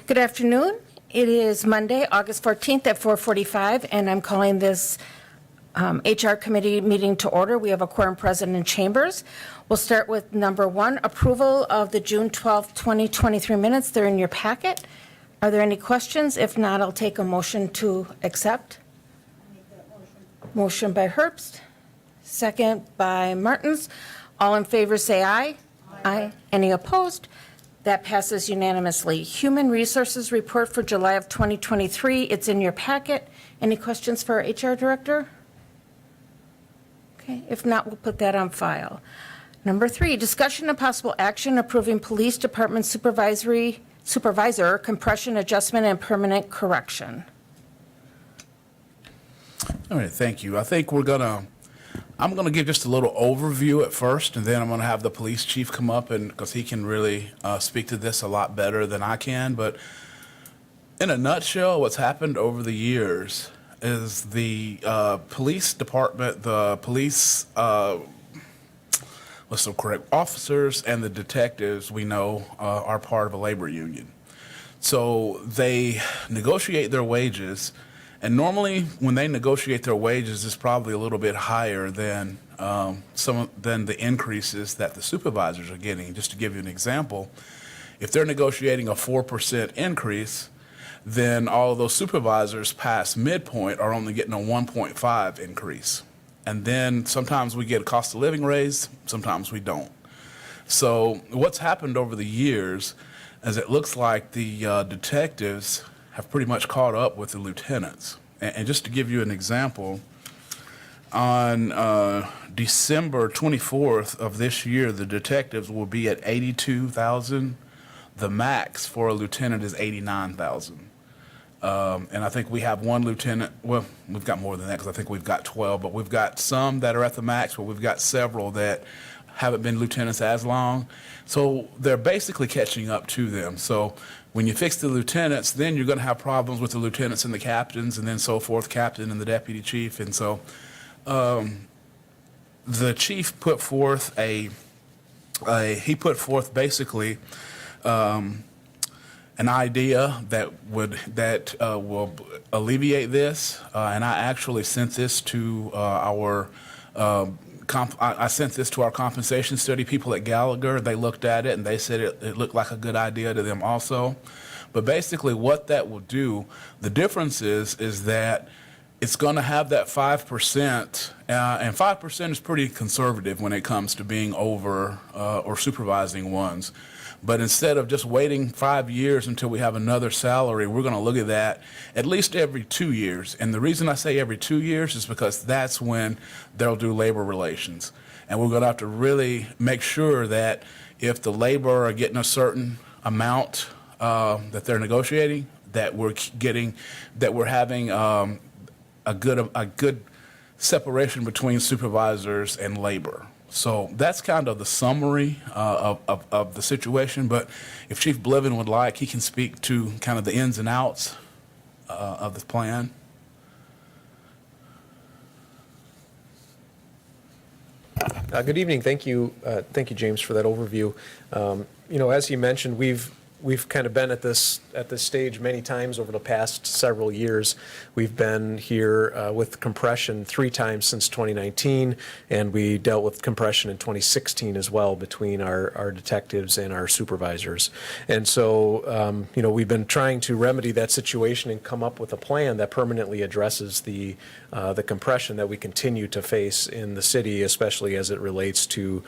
Good afternoon. It is Monday, August 14th at 4:45, and I'm calling this HR Committee meeting to order. We have a quorum present in chambers. We'll start with number one, approval of the June 12th, 2023 minutes. They're in your packet. Are there any questions? If not, I'll take a motion to accept. Motion by Herbst, second by Martins. All in favor say aye. Aye. Any opposed? That passes unanimously. Human Resources Report for July of 2023. It's in your packet. Any questions for our HR Director? Okay, if not, we'll put that on file. Number three, discussion and possible action approving Police Department Supervisor compression adjustment and permanent correction. All right, thank you. I think I'm gonna give just a little overview at first, and then I'm gonna have the police chief come up, and because he can really speak to this a lot better than I can. But in a nutshell, what's happened over the years is the police department, the police, what's the correct, officers and the detectives we know are part of a labor union. So they negotiate their wages. And normally, when they negotiate their wages, it's probably a little bit higher than than the increases that the supervisors are getting. Just to give you an example, if they're negotiating a 4% increase, then all of those supervisors past midpoint are only getting a 1.5 increase. And then sometimes we get a cost of living raise, sometimes we don't. So what's happened over the years is it looks like the detectives have pretty much caught up with the lieutenants. And just to give you an example, on December 24th of this year, the detectives will be at 82,000. The max for a lieutenant is 89,000. And I think we have one lieutenant, well, we've got more than that because I think we've got 12, but we've got some that are at the max, but we've got several that haven't been lieutenants as long. So they're basically catching up to them. So when you fix the lieutenants, then you're going to have problems with the lieutenants and the captains, and then so forth, captain and the deputy chief. And so the chief put forth basically an idea that will alleviate this. And I actually sent this to I sent this to our compensation study people at Gallagher. They looked at it and they said it looked like a good idea to them also. But basically what that will do, the difference is that it's going to have that 5%, and 5% is pretty conservative when it comes to being over or supervising ones. But instead of just waiting 5 years until we have another salary, we're going to look at that at least every 2 years. And the reason I say every 2 years is because that's when they'll do labor relations. And we're going to have to really make sure that if the labor are getting a certain amount that they're negotiating, that we're having a good separation between supervisors and labor. So that's kind of the summary of the situation. But if Chief Bliven would like, he can speak to kind of the ins and outs of the plan. Good evening. Thank you, James, for that overview. As you mentioned, we've kind of been at this stage many times over the past several years. We've been here with compression 3 times since 2019, and we dealt with compression in 2016 as well between our detectives and our supervisors. And so, we've been trying to remedy that situation and come up with a plan that permanently addresses the compression that we continue to face in the city, especially as it relates to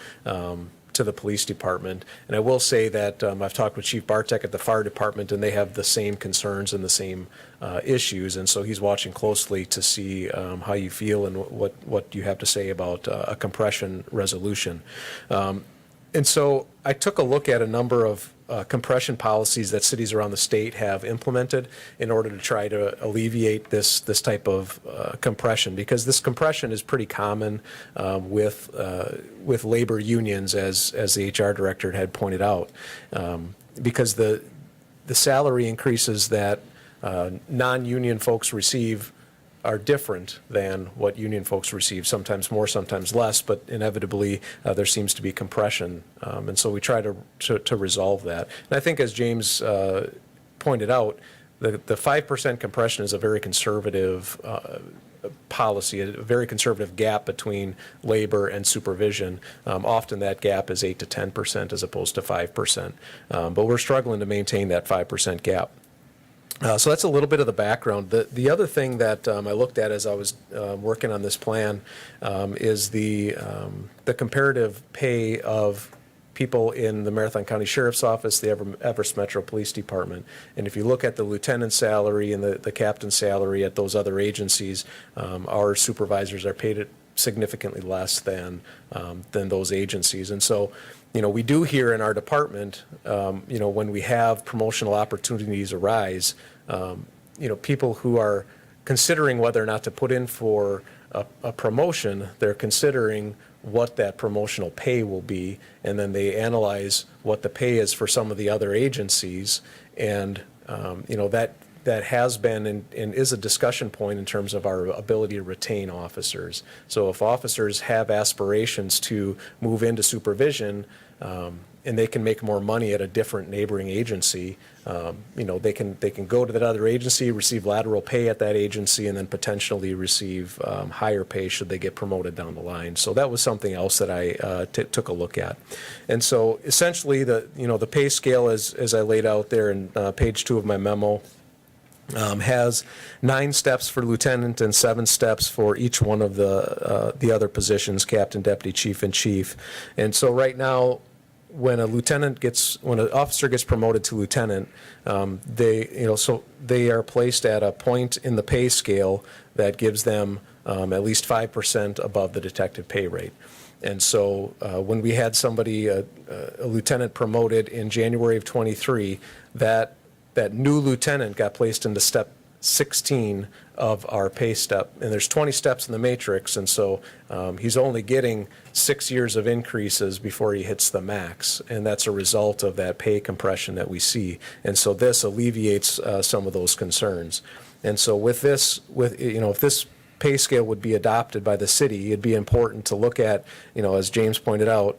the police department. And I will say that I've talked with Chief Bartek at the fire department, and they have the same concerns and the same issues. And so he's watching closely to see how you feel and what you have to say about a compression resolution. And so I took a look at a number of compression policies that cities around the state have implemented in order to try to alleviate this type of compression, because this compression is pretty common with labor unions, as the HR director had pointed out, because the salary increases that non-union folks receive are different than what union folks receive, sometimes more, sometimes less, but inevitably there seems to be compression. And so we try to resolve that. And I think, as James pointed out, the 5% compression is a very conservative policy, a very conservative gap between labor and supervision. Often that gap is 8 to 10% as opposed to 5%. But we're struggling to maintain that 5% gap. So that's a little bit of the background. The other thing that I looked at as I was working on this plan is the comparative pay of people in the Marathon County Sheriff's Office, the Everest Metro Police Department. And if you look at the lieutenant's salary and the captain's salary at those other agencies, our supervisors are paid significantly less than those agencies. And so, we do here in our department, when we have promotional opportunities arise, people who are considering whether or not to put in for a promotion, they're considering what that promotional pay will be, and then they analyze what the pay is for some of the other agencies, and that has been and is a discussion point in terms of our ability to retain officers. So if officers have aspirations to move into supervision, and they can make more money at a different neighboring agency, they can go to that other agency, receive lateral pay at that agency, and then potentially receive higher pay should they get promoted down the line. So that was something else that I took a look at. And so essentially the pay scale as I laid out there in page 2 of my memo has 9 steps for lieutenant and 7 steps for each one of the other positions, captain, deputy chief, and chief. And so right now, when an officer gets promoted to lieutenant, they are placed at a point in the pay scale that gives them at least 5% above the detective pay rate. And so when we had somebody, a lieutenant promoted in January of 23, that new lieutenant got placed into step 16 of our pay step, and there's 20 steps in the matrix, and so he's only getting 6 years of increases before he hits the max, and that's a result of that pay compression that we see. And so this alleviates some of those concerns. And so if this pay scale would be adopted by the city, it'd be important to look at, as James pointed out,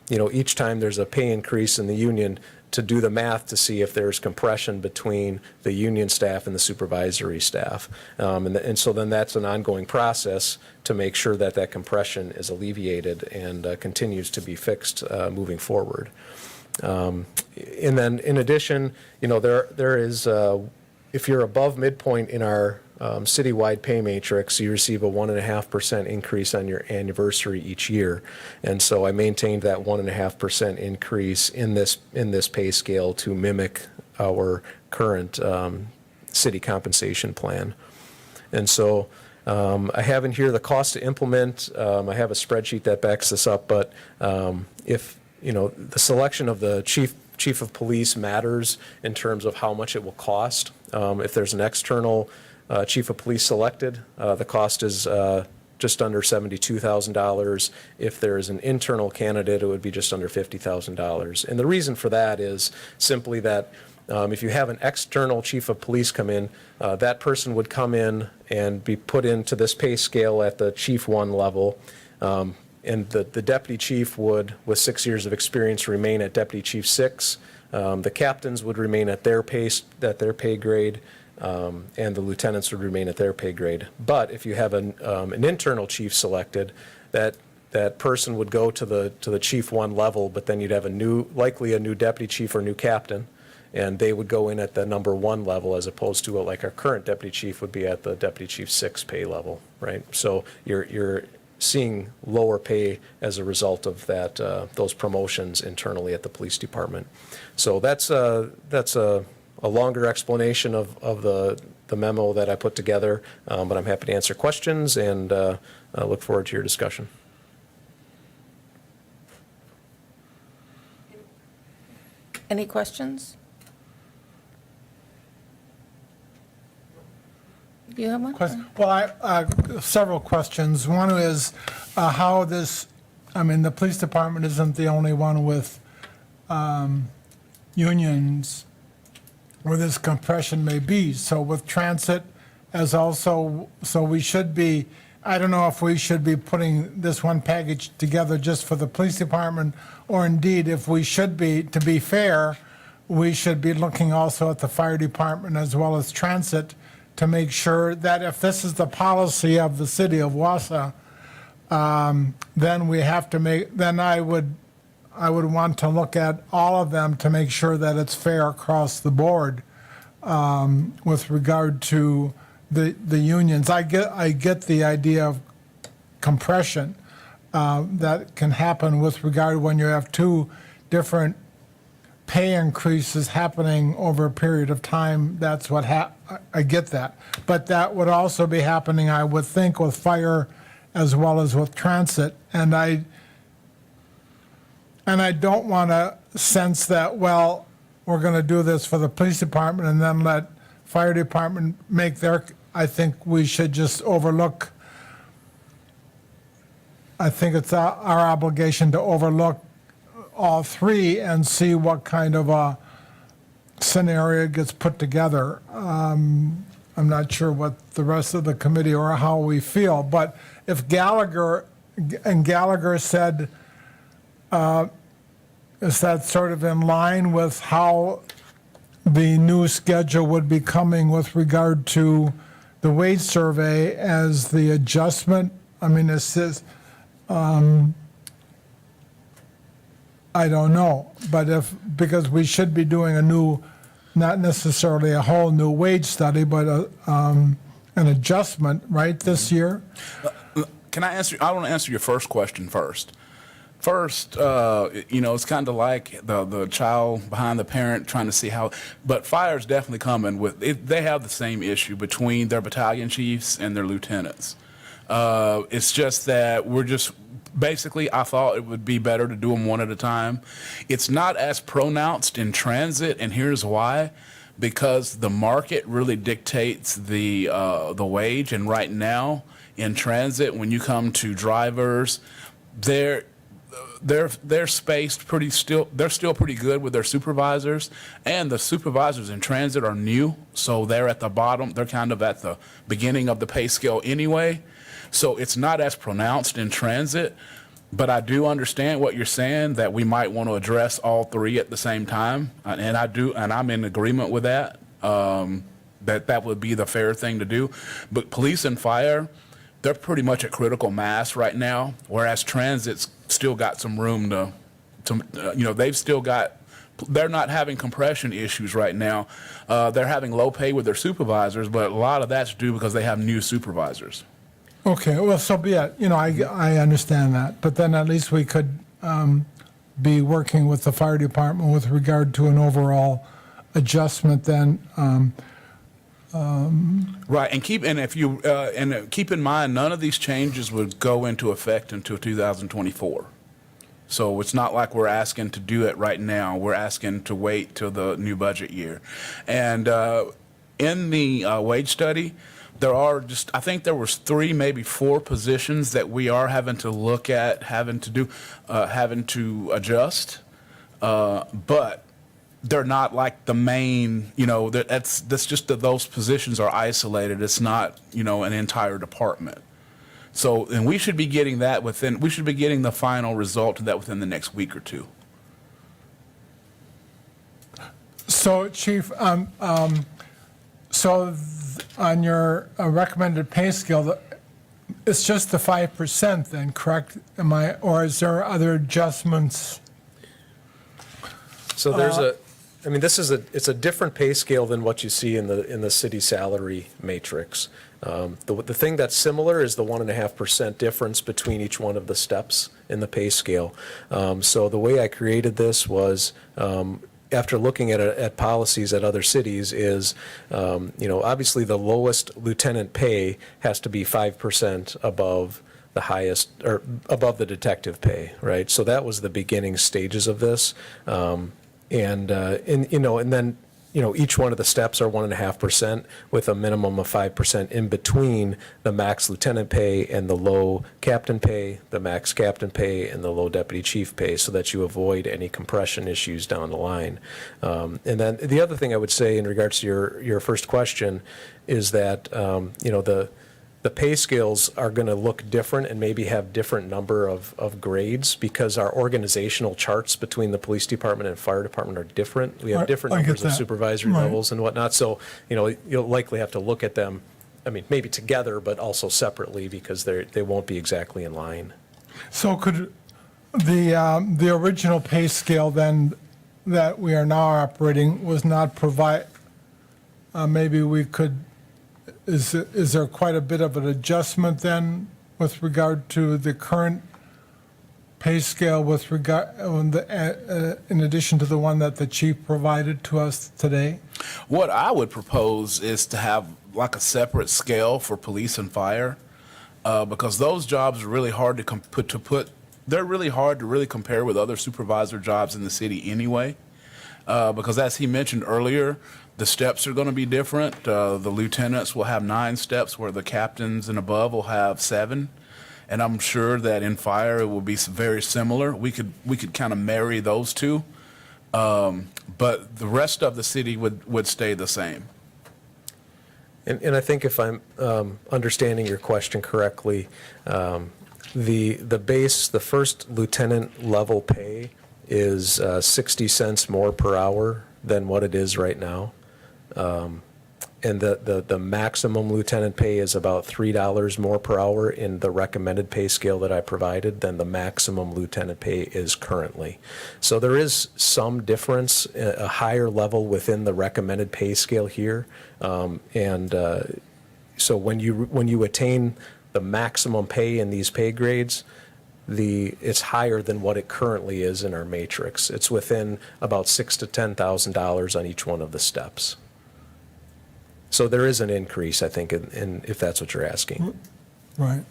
each time there's a pay increase in the union, to do the math to see if there's compression between the union staff and the supervisory staff. And so then that's an ongoing process to make sure that that compression is alleviated and continues to be fixed moving forward. And then in addition, there is, if you're above midpoint in our citywide pay matrix, you receive a 1.5% increase on your anniversary each year. And so I maintained that 1.5% increase in this pay scale to mimic our current city compensation plan. And so I have in here the cost to implement. I have a spreadsheet that backs this up, but if the selection of the chief of police matters in terms of how much it will cost. If there's an external chief of police selected, the cost is just under $72,000. If there is an internal candidate, it would be just under $50,000. And the reason for that is simply that if you have an external chief of police come in, that person would come in and be put into this pay scale at the chief 1 level. And the deputy chief would, with 6 years of experience, remain at deputy chief 6. The captains would remain at their pay grade. And the lieutenants would remain at their pay grade. But if you have an internal chief selected, that person would go to the chief 1 level, but then you'd have likely a new deputy chief or new captain, and they would go in at the number 1 level, as opposed to like our current deputy chief would be at the deputy chief 6 pay level, right? So you're seeing lower pay as a result of that those promotions internally at the police department. So that's a longer explanation of the memo that I put together, but I'm happy to answer questions and I look forward to your discussion. Any questions? Do you have one? Well, several questions. One is how this, the police department isn't the only one with unions where this compression may be. So with transit as also, so we should be, I don't know if we should be putting this one package together just for the police department, or indeed if we should be, to be fair, we should be looking also at the fire department as well as transit to make sure that if this is the policy of the city of Wausau, then we have to make, then I would want to look at all of them to make sure that it's fair across the board with regard to the unions. I get the idea of compression that can happen with regard when you have two different pay increases happening over a period of time. That's what I get that. But that would also be happening, I would think, with fire as well as with transit. And I don't want to sense that, well, we're going to do this for the police department and then let fire department make their, I think we should just overlook, I think it's our obligation to overlook all three and see what kind of a scenario gets put together. I'm not sure what the rest of the committee or how we feel, but if Gallagher said, is that sort of in line with how the new schedule would be coming with regard to the wage survey as the adjustment? I mean, it says, I don't know, but because we should be doing a new, not necessarily a whole new wage study, but an adjustment, right, this year? Can I answer? I want to answer your first question first. First, it's kind of like the child behind the parent trying to see how, but fire's definitely coming with it. They have the same issue between their battalion chiefs and their lieutenants. It's just that basically, I thought it would be better to do them one at a time. It's not as pronounced in transit, and here's why. Because the market really dictates the wage, and right now in transit, when you come to drivers, they're spaced pretty still. They're still pretty good with their supervisors, and the supervisors in transit are new, so they're at the bottom. They're kind of at the beginning of the pay scale anyway. So it's not as pronounced in transit, but I do understand what you're saying, that we might want to address all three at the same time, and I do, and I'm in agreement with that. That would be the fair thing to do. But police and fire, they're pretty much at critical mass right now, whereas transit's still got some room they've still got. They're not having compression issues right now. They're having low pay with their supervisors, but a lot of that's due because they have new supervisors. Okay, well, so be it. I understand that. But then at least we could be working with the fire department with regard to an overall adjustment then. Right, and keep in mind, none of these changes would go into effect until 2024. So it's not like we're asking to do it right now. We're asking to wait till the new budget year. And in the wage study, I think there was 3, maybe 4 positions that we are having to look at, having to adjust, but they're not like the main, that's just that those positions are isolated. It's not, an entire department. So, and we should be getting the final result of that within the next week or two. So, Chief, on your recommended pay scale, it's just the 5% then, correct? Or is there other adjustments? So it's a different pay scale than what you see in the city salary matrix. The thing that's similar is the 1.5% difference between each one of the steps in the pay scale. So the way I created this was, after looking at policies at other cities, is obviously the lowest lieutenant pay has to be 5% above the highest, or above the detective pay, right? So that was the beginning stages of this, and then each one of the steps are 1.5% with a minimum of 5% in between the max lieutenant pay and the low captain pay, the max captain pay and the low deputy chief pay, so that you avoid any compression issues down the line. And then the other thing I would say in regards to your first question is that the pay scales are going to look different and maybe have different number of grades because our organizational charts between the police department and fire department are different. We have different I get numbers of that. supervisory Right. levels and whatnot. So, you'll likely have to look at them, I mean, maybe together, but also separately because they won't be exactly in line. So could the original pay scale then that we are now operating was not maybe we could, is there quite a bit of an adjustment then with regard to the current pay scale with regard, in addition to the one that the chief provided to us today? What I would propose is to have like a separate scale for police and fire, because those jobs are really hard to they're really hard to really compare with other supervisor jobs in the city anyway. Because as he mentioned earlier, the steps are going to be different. The lieutenants will have 9 steps, where the captains and above will have 7. And I'm sure that in fire it will be very similar. We could kind of marry those two, but the rest of the city would stay the same. And I think if I'm understanding your question correctly, the first lieutenant level pay is 60 cents more per hour than what it is right now. And the maximum lieutenant pay is about $3 more per hour in the recommended pay scale that I provided than the maximum lieutenant pay is currently. So there is some difference, a higher level within the recommended pay scale here. So when you attain the maximum pay in these pay grades, it's higher than what it currently is in our matrix. It's within about $6,000 to $10,000 on each one of the steps. So there is an increase, I think, if that's what you're asking. Right.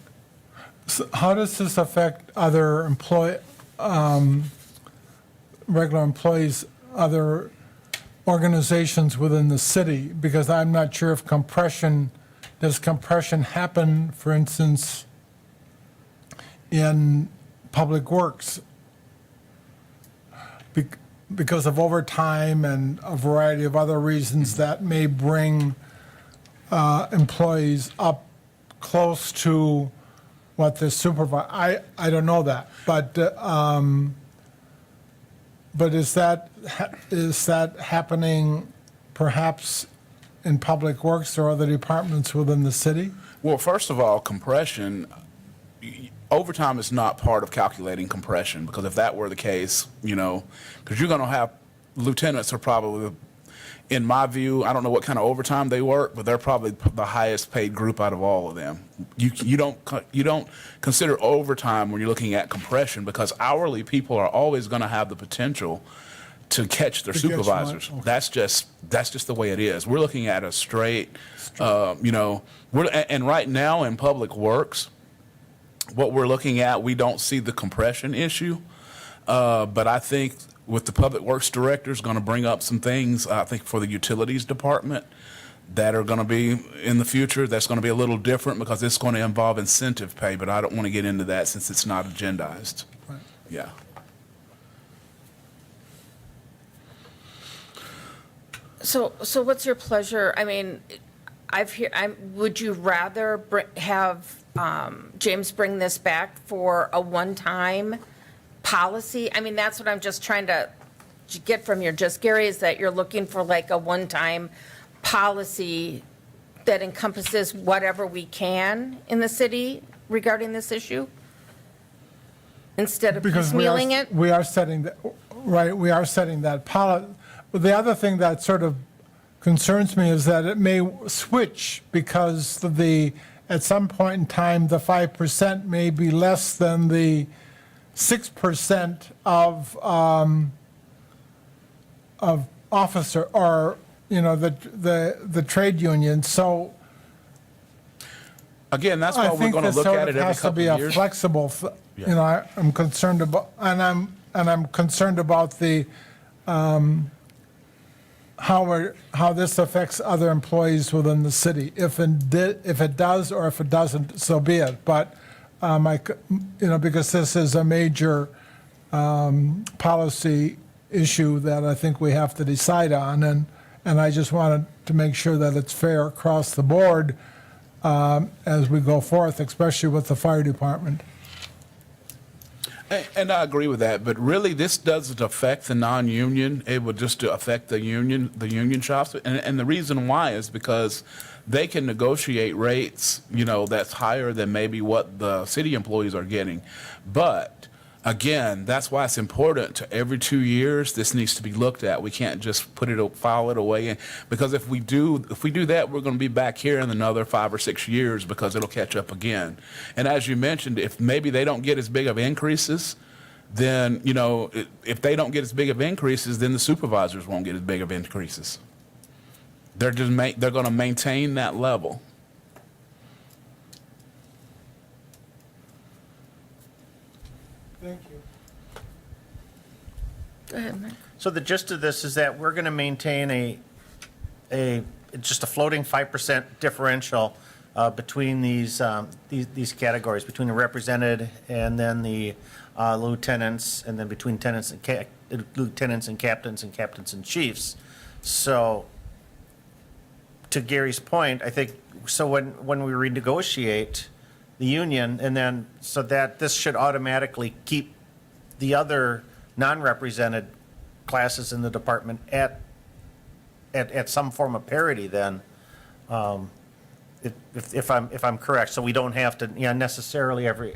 So how does this affect other regular employees, other organizations within the city? Because I'm not sure if does compression happen, for instance, in Public Works because of overtime and a variety of other reasons that may bring employees up close to what the supervisor, I don't know that, but is that happening perhaps in Public Works or other departments within the city? Well, first of all, compression, overtime is not part of calculating compression, because if that were the case, because you're going to have lieutenants are probably, in my view, I don't know what kind of overtime they work, but they're probably the highest paid group out of all of them. You don't consider overtime when you're looking at compression, because hourly people are always going to have the potential to catch their supervisors. Okay. That's just the way it is. We're looking at a straight, and right now in Public Works, what we're looking at, we don't see the compression issue, but I think with the Public Works Director is going to bring up some things, I think, for the Utilities Department that are going to be in the future. That's going to be a little different because it's going to involve incentive pay, but I don't want to get into that since it's not agendized. Right. Yeah. So what's your pleasure? I mean, would you rather have James bring this back for a one-time policy? I mean, that's what I'm just trying to get from your Gary, is that you're looking for like a one-time policy that encompasses whatever we can in the city regarding this issue? Instead of Because piecemealing it? we are setting that policy. But the other thing that sort of concerns me is that it may switch because at some point in time, the 5% may be less than the 6% of officer or, the trade union. So Again, that's why we're going to look at it every couple of I think this sort of has to be a years. flexible, Yeah. I'm concerned about, and I'm concerned about how this affects other employees within the city. If it does or if it doesn't, so be it. But because this is a major policy issue that I think we have to decide on, and I just wanted to make sure that it's fair across the board, as we go forth, especially with the fire department. And I agree with that, but really, this doesn't affect the non-union. It would just affect the union shops. And the reason why is because they can negotiate rates, that's higher than maybe what the city employees are getting. But again, that's why it's important to every 2 years, this needs to be looked at. We can't just file it away. Because if we do that, we're going to be back here in another 5 or 6 years because it'll catch up again. And as you mentioned, if maybe they don't get as big of increases, then, if they don't get as big of increases, then the supervisors won't get as big of increases. They're going to maintain that level. Thank you. Go ahead, Mike. So the gist of this is that we're going to maintain just a floating 5% differential between these categories, between the represented and then the lieutenants, and then between lieutenants and captains and chiefs. So to Gary's point, I think, so when we renegotiate the union, and then, so that this should automatically keep the other non-represented classes in the department at some form of parity then, if I'm correct. So we don't have to, necessarily every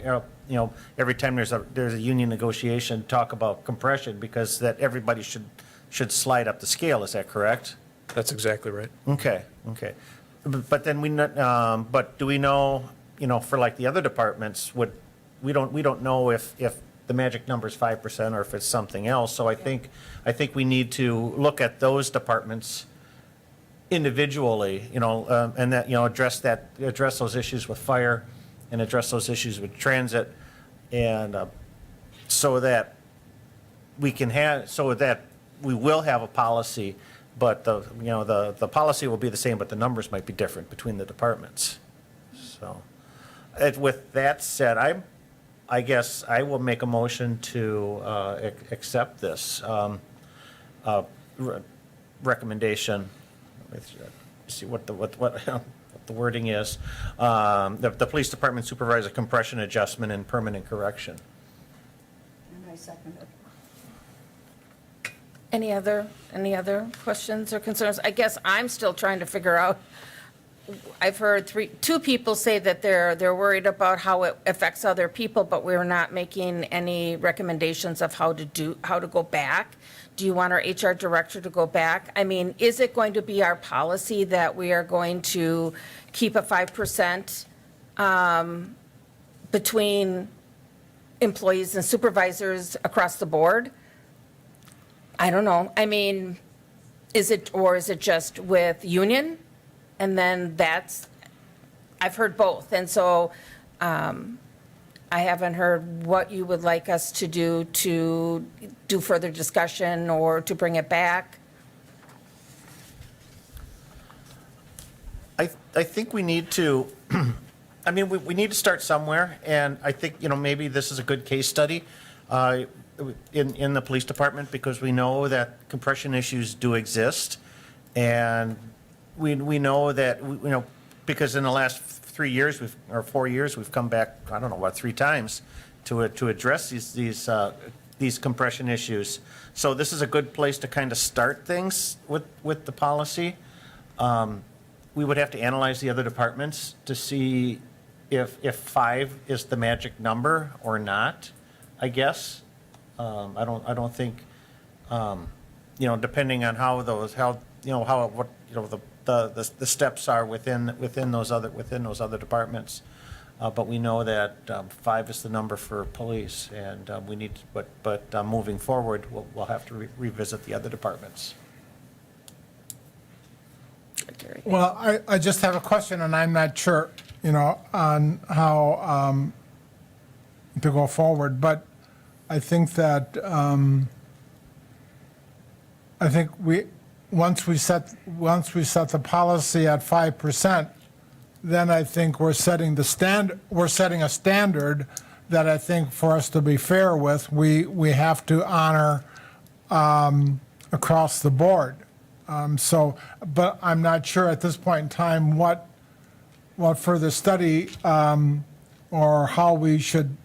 time there's a union negotiation, talk about compression, because that everybody should slide up the scale. Is that correct? That's exactly right. Okay. But then but do we know, for like the other departments, we don't know if the magic number is 5% or if it's something else. So I think we need to look at those departments individually, and that, address those issues with fire and address those issues with transit, and so that we will have a policy, but the policy will be the same, but the numbers might be different between the departments. So, with that said, I guess I will make a motion to accept this recommendation. Let's see what the wording is. The police department supervisor compression adjustment and permanent correction. And I second it. Any other questions or concerns? I guess I'm still trying to figure out. I've heard two people say that they're worried about how it affects other people, but we're not making any recommendations of how to go back. Do you want our HR director to go back? I mean, is it going to be our policy that we are going to keep a 5% between employees and supervisors across the board? I don't know. I mean, is it just with union? And then I've heard both. And so I haven't heard what you would like us to do further discussion or to bring it back. I think we need to, I mean, we need to start somewhere, and I think, maybe this is a good case study in the police department, because we know that compression issues do exist, and we know that, because in the last 3 years, 4 years, we've come back, I don't know, what, 3 times to address these compression issues. So this is a good place to kind of start things with the policy. We would have to analyze the other departments to see if 5 is the magic number or not, I guess. I don't think, depending on how the steps are within those other departments. But we know that 5 is the number for police, and we need to, but moving forward, we'll have to revisit the other departments. Well, I just have a question, and I'm not sure, on how to go forward, but I think that, once we set the policy at 5%, then I think we're setting a standard that I think, for us to be fair with, we have to honor across the board. But I'm not sure at this point in time what what further study or how we should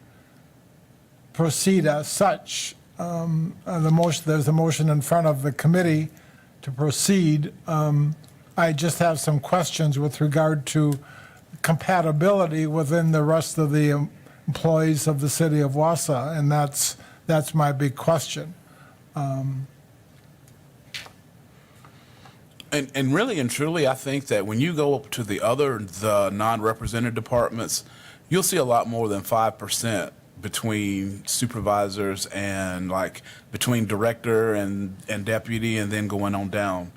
proceed as such. There's a motion in front of the committee to proceed. I just have some questions with regard to compatibility within the rest of the employees of the city of Wausau, and that's my big question. And really and truly, I think that when you go up to the non-represented departments, you'll see a lot more than 5% between supervisors and like between director and deputy and then going on down.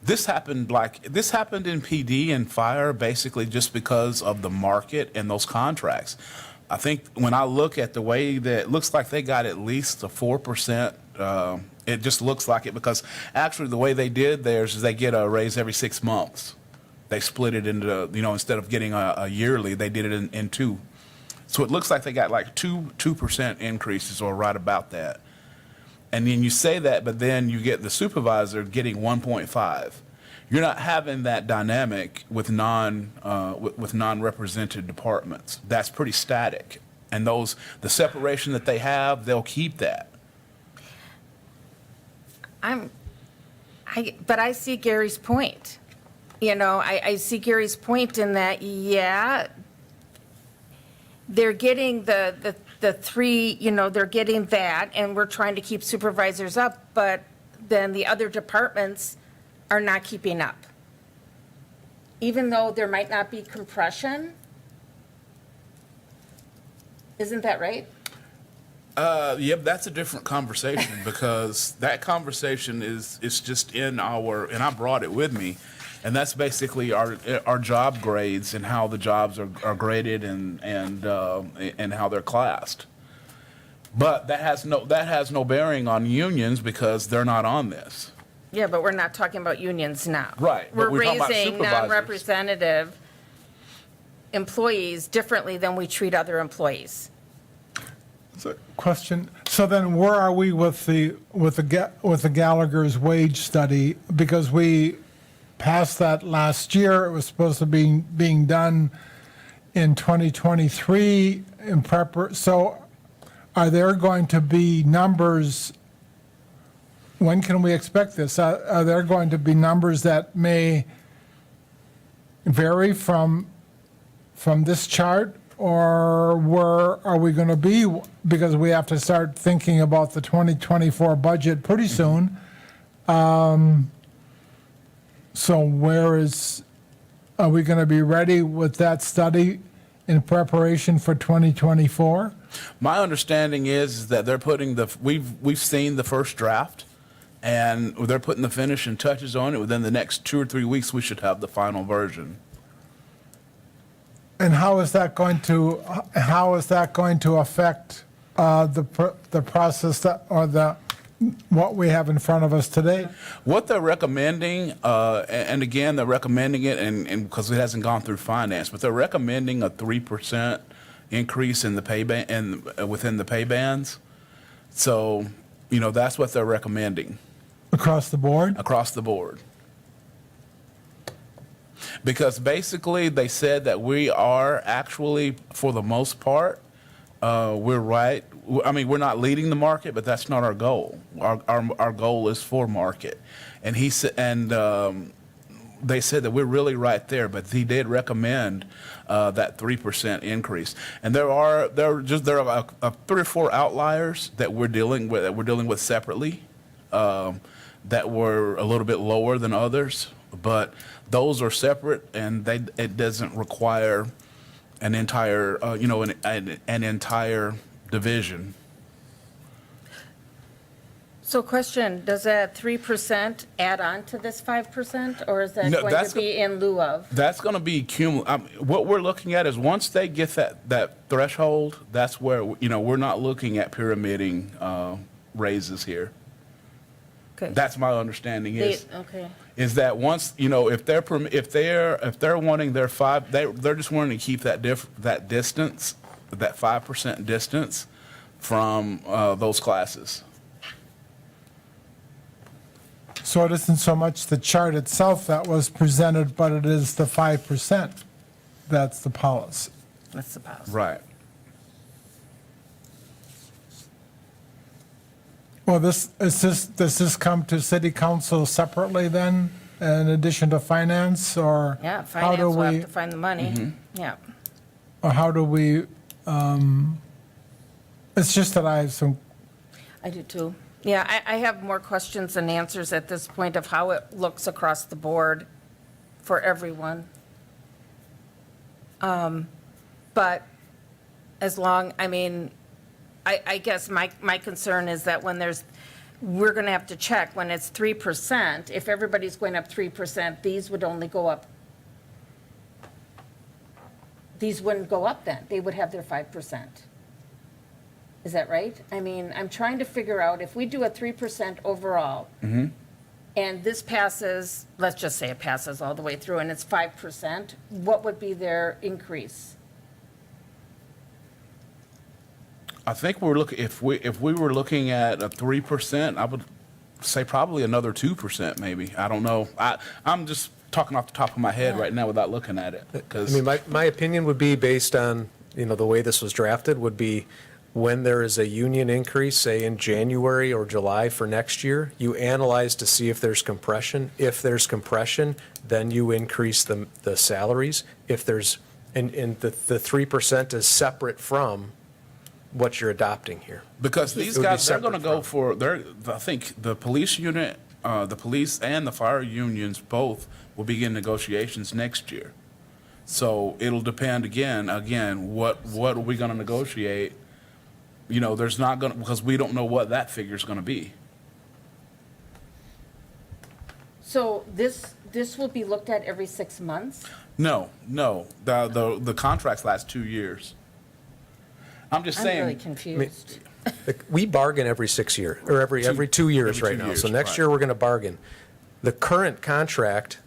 This happened in PD and fire basically just because of the market and those contracts. I think when I look at the way that it looks like they got at least a 4%, it just looks like it because actually the way they did theirs is they get a raise every 6 months. They split it into, instead of getting a yearly, they did it in two. So it looks like they got like 2% increases or right about that. And then you say that, but then you get the supervisor getting 1.5. You're not having that dynamic with non-represented departments. That's pretty static. And the separation that they have, they'll keep that. But I see Gary's point. I see Gary's point in that, yeah, they're getting the three, they're getting that, and we're trying to keep supervisors up, but then the other departments are not keeping up. Even though there might not be compression. Isn't that right? Yep, that's a different conversation because that conversation is just and I brought it with me, and that's basically our job grades and how the jobs are graded and how they're classed. But that has no bearing on unions because they're not on this. Yeah, but we're not talking about unions now. Right, We're but we're talking about raising supervisors. non-representative employees differently than we treat other employees. Question, so then where are we with the Gallagher's wage study? Because we passed that last year, it was supposed to be being done in 2023 so are there going to be numbers, when can we expect this? Are there going to be numbers that may vary from this chart? Or where are we going to be? Because we have to start thinking about the 2024 budget pretty soon. So are we going to be ready with that study in preparation for 2024? My understanding is that they're putting we've seen the first draft, and they're putting the finishing touches on it. Within the next 2 or 3 weeks, we should have the final version. And how is that going to affect the process what we have in front of us today? What they're recommending, and again, they're recommending it, and because it hasn't gone through finance, but they're recommending a 3% increase in the pay band within the pay bands. So, that's what they're recommending Across the board? across the board. Because basically, they said that we are actually, for the most part, we're right. I mean, we're not leading the market, but that's not our goal. Our goal is for market. And they said that we're really right there, but he did recommend that 3% increase. And there are 3 or 4 outliers that we're dealing with separately, that were a little bit lower than others, but those are separate, and it doesn't require an entire an entire division. So question, does that 3% add on to this 5%, or is that No, going to be in lieu of? That's going to be cumulative. What we're looking at is once they get that threshold, that's where we're not looking at pyramiding raises here. Okay. That's my understanding Okay. is that once if they're wanting their 5, they're just wanting to keep that distance, that 5% distance from those classes. So it isn't so much the chart itself that was presented, but it is the 5%. that's the policy. That's the policy. Right. Well, does this come to city council separately then, in addition to finance, or? Yeah, how finance do will have we? to find the money. Yeah. Or how do we, it's just that I have some, I do too. Yeah, I have more questions than answers at this point of how it looks across the board for everyone. But as long, I mean, I guess my concern is that when we're going to have to check, when it's 3%, if everybody's going up 3%, these would only go up. These wouldn't go up then. They would have their 5%. Is that right? I mean, I'm trying to figure out if we do a 3% overall, and this passes, let's just say it passes all the way through, and it's 5%, what would be their increase? I think we're looking, if we were looking at a 3%, I would say probably another 2% maybe. I don't know. I'm just talking off the top of my head right now without looking at it. I 'Cause- mean, my opinion would be based on, the way this was drafted would be when there is a union increase, say in January or July for next year, you analyze to see if there's compression. If there's compression, then you increase the salaries. If there's, and the 3% is separate from what you're adopting here. Because these It would be guys, they're going to separate go for, I think the police unit, the police and the fire unions both will begin negotiations next year. So it'll depend again, what are we going to negotiate? There's not going to, because we don't know what that figure is going to be. So this will be looked at every 6 months? No. The contracts last 2 years. I'm just I'm saying. really confused. We bargain every 6 years, or every 2 years every right 2 now. years, So next right. year, we're going to bargain. The current contract,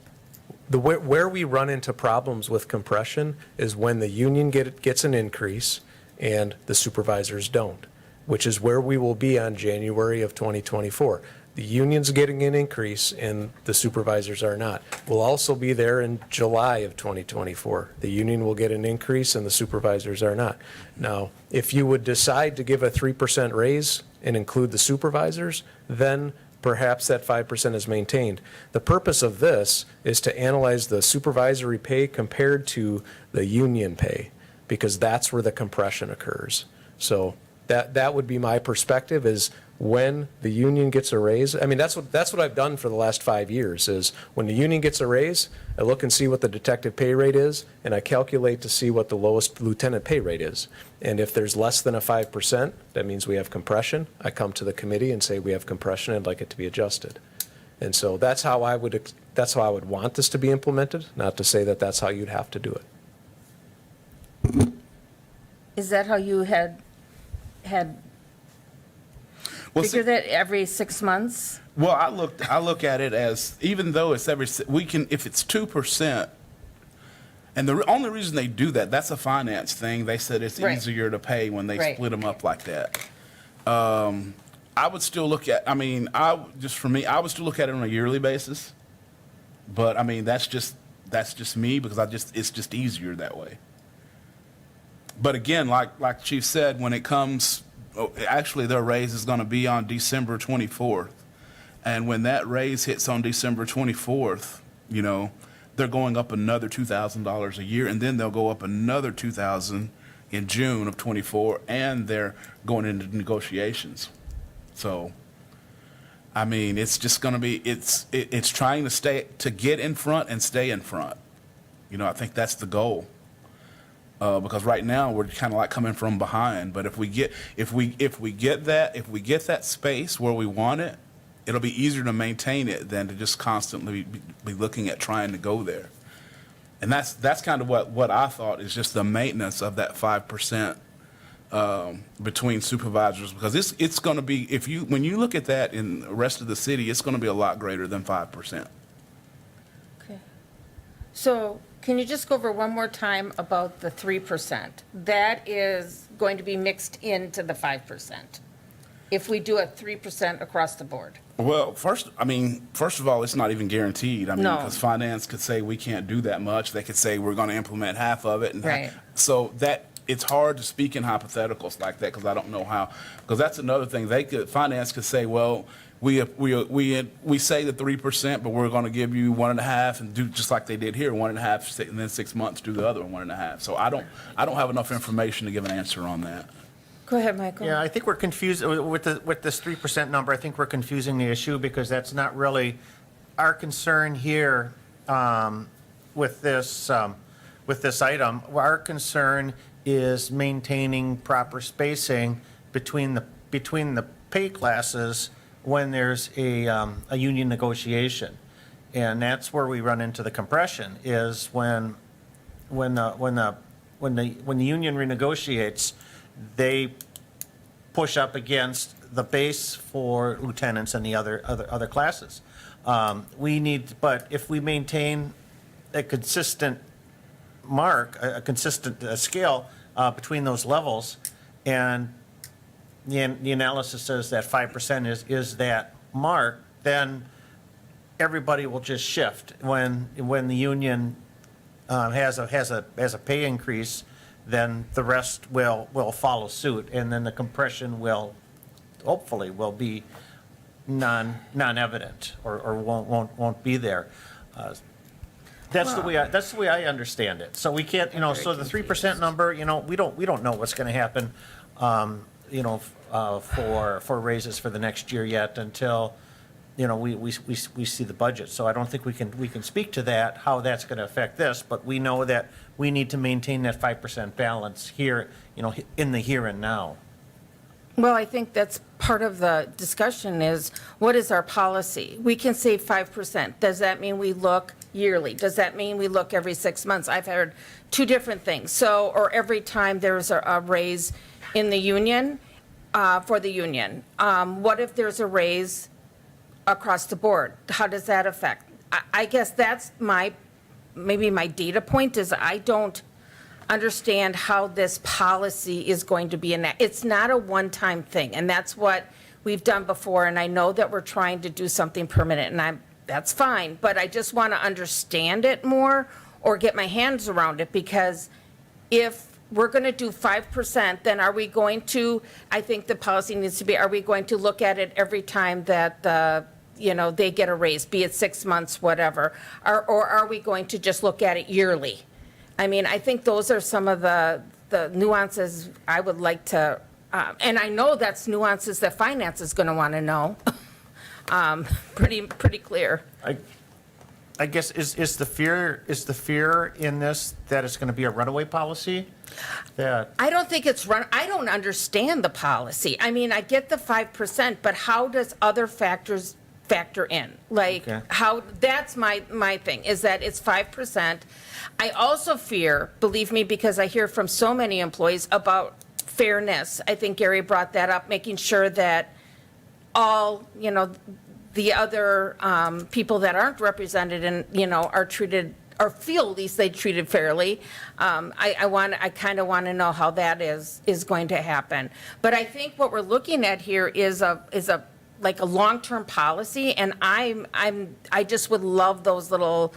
where we run into problems with compression is when the union gets an increase and the supervisors don't, which is where we will be on January of 2024. The union's getting an increase and the supervisors are not. We'll also be there in July of 2024. The union will get an increase and the supervisors are not. Now, if you would decide to give a 3% raise and include the supervisors, then perhaps that 5% is maintained. The purpose of this is to analyze the supervisory pay compared to the union pay, because that's where the compression occurs. So that would be my perspective, is when the union gets a raise. I mean, that's what I've done for the last 5 years, is when the union gets a raise, I look and see what the detective pay rate is, and I calculate to see what the lowest lieutenant pay rate is. And if there's less than a 5%, that means we have compression. I come to the committee and say we have compression, I'd like it to be adjusted. And so that's how I would want this to be implemented, not to say that that's how you'd have to do it. Is that how you had Well, figured it every 6 months? Well, I look at it as, even though it's if it's 2%, and the only reason they do that, that's a finance thing. They said it's Right. easier to pay when they Right. split them up like that. I would still look at, I would still look at it on a yearly basis. But I mean, that's just me, because it's just easier that way. But again, like Chief said, when it comes, actually their raise is going to be on December 24th. And when that raise hits on December 24th, they're going up another $2,000 a year, and then they'll go up another $2,000 in June of 24, and they're going into negotiations. So, I mean, it's just going to be, it's trying to get in front and stay in front. I think that's the goal. Because right now we're kind of like coming from behind, but if we get that space where we want it, it'll be easier to maintain it than to just constantly be looking at trying to go there. And that's kind of what I thought is just the maintenance of that 5% between supervisors, because it's going to be, when you look at that in the rest of the city, it's going to be a lot greater than 5%. Okay. So can you just go over one more time about the 3%? That is going to be mixed into the 5% if we do a 3% across the board. Well, first of all, it's not even guaranteed. I mean, No. because finance could say we can't do that much. They could say we're going to implement half of it. And Right. so that it's hard to speak in hypotheticals like that because I don't know how. Because that's another thing. Finance could say, well, we say the 3%, but we're going to give you 1.5 and do just like they did here, 1.5, and then 6 months do the other 1.5. So I don't have enough information to give an answer on that. Go ahead, Michael. Yeah, I think we're confused with this 3% number. I think we're confusing the issue because that's not really our concern here with this item. Our concern is maintaining proper spacing between the pay classes when there's a union negotiation, and that's where we run into the compression. Is when the union renegotiates, they push up against the base for lieutenants and the other classes. But if we maintain a consistent a consistent scale between those levels, and the analysis says that 5% is that mark, then everybody will just shift. When the union has a pay increase, then the rest will follow suit, and then the compression hopefully will be non-evident or won't be there. That's the way I understand it. So we can't, so the 3% number, we don't know what's going to happen, for raises for the next year yet until, we see the budget. So I don't think we can speak to that, how that's going to affect this, but we know that we need to maintain that 5% balance here, in the here and now. Well, I think that's part of the discussion is, what is our policy? We can say 5%. Does that mean we look yearly? Does that mean we look every 6 months? I've heard two different things. Or every time there's a raise in the union, for the union. What if there's a raise across the board? How does that affect? I guess that's maybe my data point is I don't understand how this policy is going to be enacted. It's not a one-time thing, and that's what we've done before, and I know that we're trying to do something permanent, and that's fine, but I just want to understand it more or get my hands around it, because if we're going to do 5%, then are we going to, I think the policy needs to be, are we going to look at it every time that they get a raise, be it 6 months, whatever, or are we going to just look at it yearly? I mean, I think those are some of the nuances I would like to, and I know that's nuances that finance is going to want to know. Pretty clear. I guess is the fear in this that it's going to be a runaway policy? I don't think it's I don't understand the policy. I mean, I get the 5%, but how does other factors factor in? Like, Okay. how, that's my thing, is that it's 5%. I also fear, believe me, because I hear from so many employees about fairness. I think Gary brought that up, making sure that all, the other people that aren't represented and, are treated, or feel at least they treated fairly. I kind of want to know how that is going to happen. But I think what we're looking at here is a long-term policy, and I just would love those little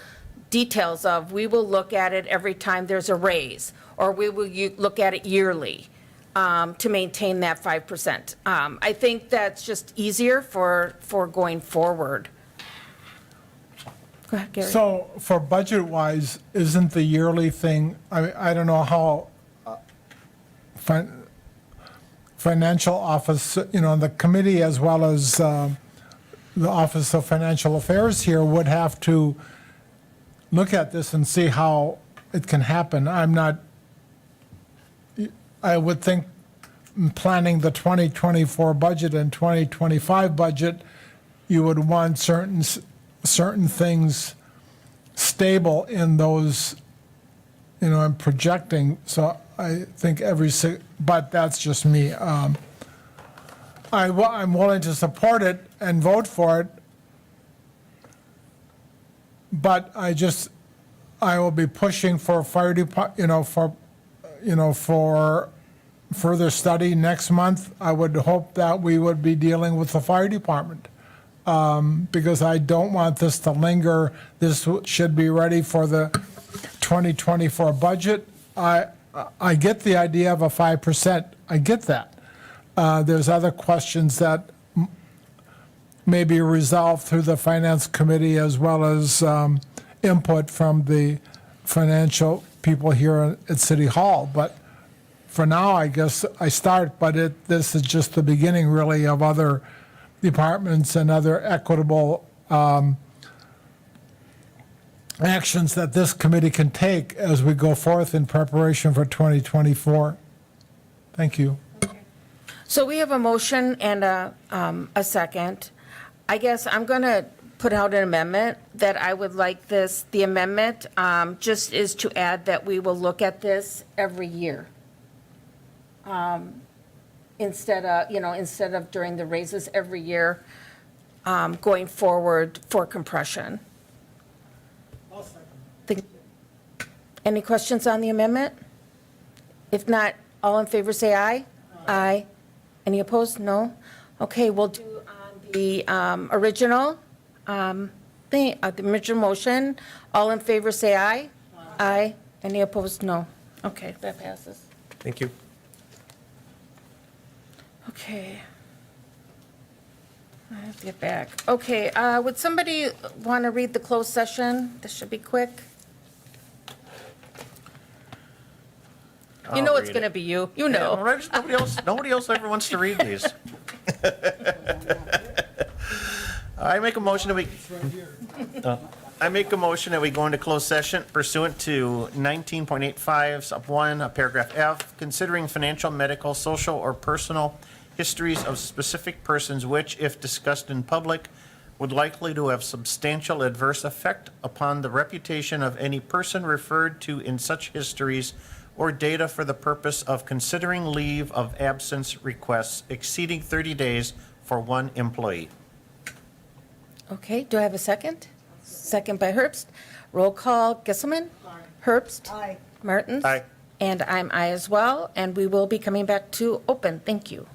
details of, we will look at it every time there's a raise, or we will look at it yearly to maintain that 5%. I think that's just easier for going forward. Go ahead, Gary. So for budget-wise, isn't the yearly thing, I don't know how financial office, the committee as well as the Office of Financial Affairs here would have to look at this and see how it can happen. I would think planning the 2024 budget and 2025 budget, you would want certain things stable in those, and projecting. So I think but that's just me. I'm willing to support it and vote for it, but I will be pushing for fire department, for further study next month. I would hope that we would be dealing with the fire department because I don't want this to linger. This should be ready for the 2024 budget. I get the idea of a 5%. I get that. There's other questions that may be resolved through the Finance Committee as well as input from the financial people here at City Hall. But for now, I guess I start, but this is just the beginning, really, of other departments and other equitable actions that this committee can take as we go forth in preparation for 2024. Thank you. So we have a motion and a second. I guess I'm going to put out an amendment that I would like this, the amendment just is to add that we will look at this every year. Instead of during the raises every year, going forward for compression. Any questions on the amendment? If not, all in favor say aye. Aye. Any opposed? No? Okay, we'll do on the original the original motion. All in favor say aye. Aye. Any opposed? No. Okay, that passes. Thank you. Okay. I have to get back. Okay, would somebody want to read the closed session? This should be quick. You know it's going to be you. You know. Nobody else ever wants to read these. I make a motion that we go into closed session pursuant to 19.85 sub 1, paragraph F, considering financial, medical, social, or personal histories of specific persons which, if discussed in public, would likely to have substantial adverse effect upon the reputation of any person referred to in such histories, or data for the purpose of considering leave of absence requests exceeding 30 days for one employee. Okay, do I have a second? Second by Herbst. Roll call, Gisselman? Herbst? Aye. Martins? Aye. And I'm aye as well, and we will be coming back to open. Thank you.